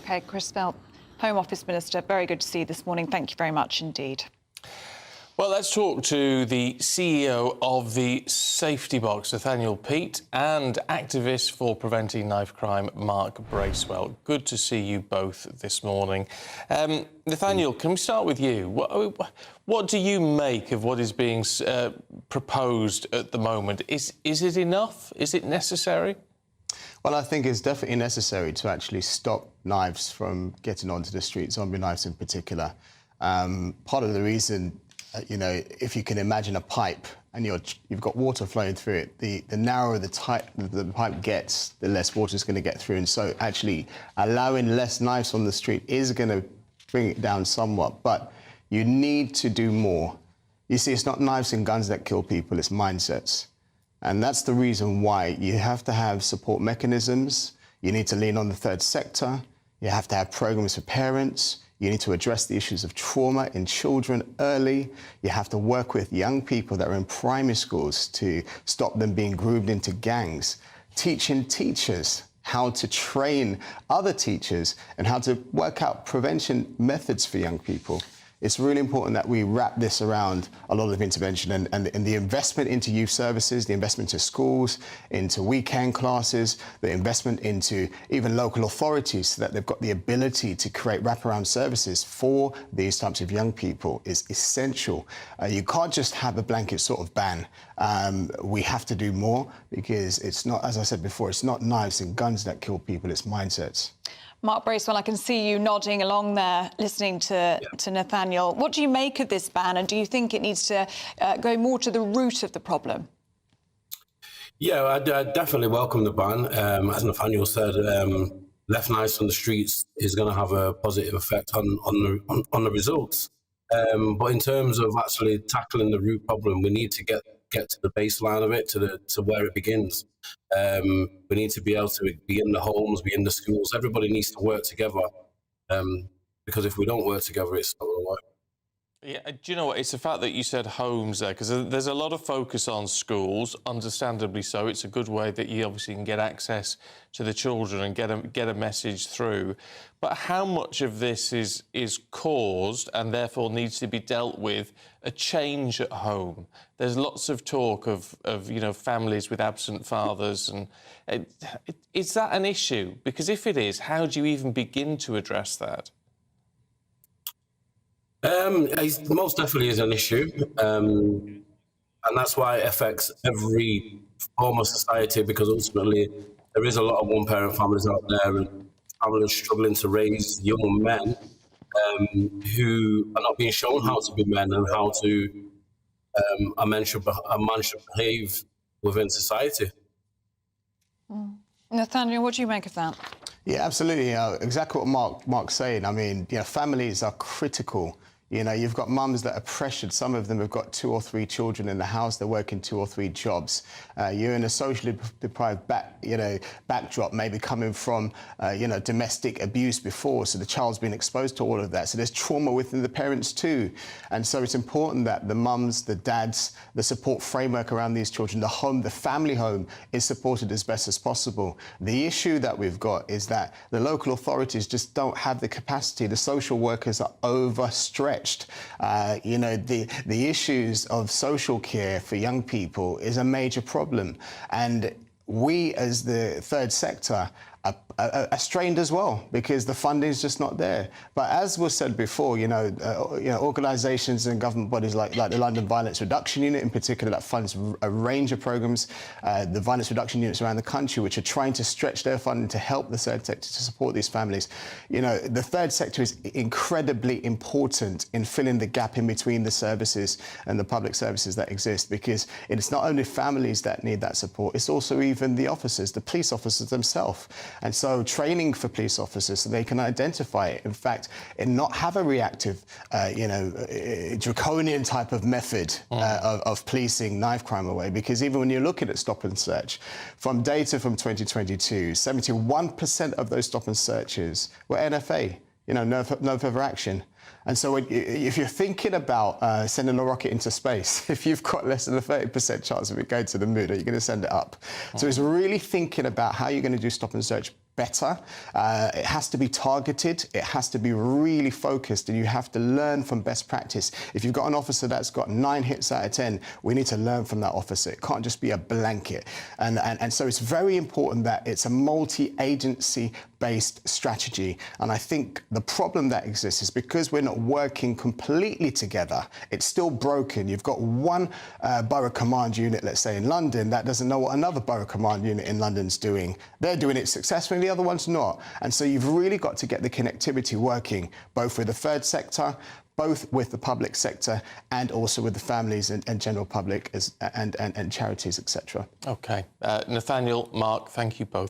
OK, Chris Bell, Home Office Minister, very good to see you this morning. Thank you very much indeed. Well, let's talk to the CEO of the Safety Box, Nathaniel Peat, and activist for preventing knife crime, Mark Bracewell. Good to see you both this morning. Nathaniel, can we start with you? What do you make of what is being proposed at the moment? Is it enough? Is it necessary? Well, I think it's definitely necessary to actually stop knives from getting onto the street, zombie knives in particular. Part of the reason, you know, if you can imagine a pipe and you've got water flowing through it, the narrower the pipe gets, the less water is going to get through. And so actually allowing less knives on the street is going to bring it down somewhat. But you need to do more. You see, it's not knives and guns that kill people, it's mindsets. And that's the reason why you have to have support mechanisms. You need to lean on the third sector. You have to have programs for parents. You need to address the issues of trauma in children early. You have to work with young people that are in primary schools to stop them being groomed into gangs. Teaching teachers how to train other teachers and how to work out prevention methods for young people. It's really important that we wrap this around a lot of intervention and the investment into youth services, the investment into schools, into weekend classes, the investment into even local authorities so that they've got the ability to create wraparound services for these types of young people is essential. You can't just have a blanket sort of ban. We have to do more because it's not, as I said before, it's not knives and guns that kill people, it's mindsets. Mark Bracewell, I can see you nodding along there, listening to Nathaniel. What do you make of this ban, and do you think it needs to go more to the root of the problem? Yeah, I definitely welcome the ban. As Nathaniel said, left knives on the streets is going to have a positive effect on the results. But in terms of actually tackling the root problem, we need to get to the baseline of it, to where it begins. We need to be able to be in the homes, be in the schools. Everybody needs to work together, because if we don't work together, it's not going to work. Yeah, do you know what? It's the fact that you said homes there, because there's a lot of focus on schools, understandably so. It's a good way that you obviously can get access to the children and get a message through. But how much of this is caused and therefore needs to be dealt with a change at home? There's lots of talk of you know, families with absent fathers, and is that an issue? Because if it is, how do you even begin to address that? It most definitely is an issue, and that's why it affects every form of society, because ultimately there is a lot of one-parent families out there and families struggling to raise young men who are not being shown how to be men and how to a man should behave within society. Nathaniel, what do you make of that? Yeah, absolutely. Exactly what Mark's saying. I mean, you know, families are critical. You know, you've got mums that are pressured. Some of them have got 2 or 3 children in the house. They're working 2 or 3 jobs. You're in a socially deprived backdrop, maybe coming from, you know, domestic abuse before. So the child's been exposed to all of that. So there's trauma within the parents too. And so it's important that the mums, the dads, the support framework around these children, the home, the family home is supported as best as possible. The issue that we've got is that the local authorities just don't have the capacity. The social workers are overstretched. You know, the issues of social care for young people is a major problem. And we, as the third sector, are strained as well because the funding is just not there. But as was said before, you know, organisations and government bodies like the London Violence Reduction Unit in particular that funds a range of programmes, the violence reduction units around the country which are trying to stretch their funding to help the third sector to support these families. You know, the third sector is incredibly important in filling the gap in between the services and the public services that exist, because it's not only families that need that support, it's also even the officers, the police officers themselves. And so training for police officers so they can identify it, in fact, and not have a reactive, you know, draconian type of method of policing knife crime away. Because even when you're looking at stop and search, from data from 2022, 71% of those stop and searches were NFA, you know, no further action. And so if you're thinking about sending a rocket into space, if you've got less than a 30% chance of it going to the moon, are you going to send it up? So it's really thinking about how you're going to do stop and search better. It has to be targeted. It has to be really focused, and you have to learn from best practice. If you've got an officer that's got 9 hits out of 10, we need to learn from that officer. It can't just be a blanket. And so it's very important that it's a multi-agency based strategy. And I think the problem that exists is because we're not working completely together, it's still broken. You've got one borough command unit, let's say in London, that doesn't know what another borough command unit in London's doing. They're doing it successfully, the other one's not. And so you've really got to get the connectivity working, both with the third sector, both with the public sector, and also with the families and general public and charities, etc. OK. Nathaniel, Mark, thank you both.